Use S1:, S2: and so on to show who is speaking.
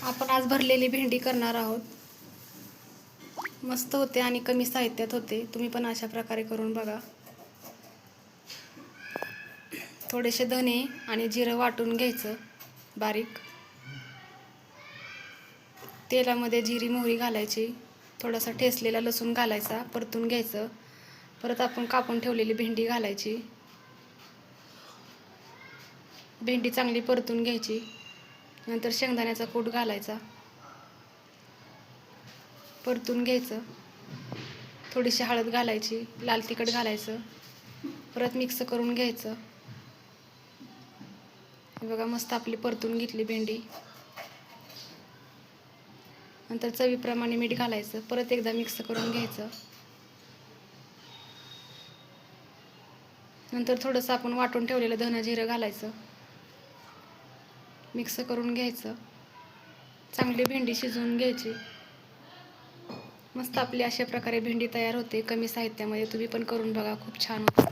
S1: आपण आज भरलेली भेंडी करणार आहोत. मस्त होते आणि कमी साहित्यात होते. तुम्ही पण अशा प्रकारे करून बघा. थोडेसे धने आणि जिरं वाटून घ्यायचं बारीक. तेलामध्ये जिरी मोहरी घालायची, थोडासा ठेचलेला लसूण घालायचा, परतून घ्यायचं. परत आपण कापून ठेवलेली भेंडी घालायची. भेंडी चांगली परतून घ्यायची. नंतर शेंगदाण्याचा कूट घालायचा, परतून घ्यायचं. थोडीशी हळद घालायची, लाल तिखट घालायचं, परत मिक्स करून घ्यायचं. हे बघा, मस्त आपली परतून घेतली भेंडी. नंतर चवीप्रमाणे मीठ घालायचं, परत एकदा मिक्स करून घ्यायचं. नंतर थोडंसं आपण वाटून ठेवलेलं धनं जिरं घालायचं, मिक्स करून घ्यायचं. चांगली भेंडी शिजवून घ्यायची. मस्त आपली अशा प्रकारे भेंडी तयार होते कमी साहित्यामध्ये. तुम्ही पण करून बघा, खूप छान होते.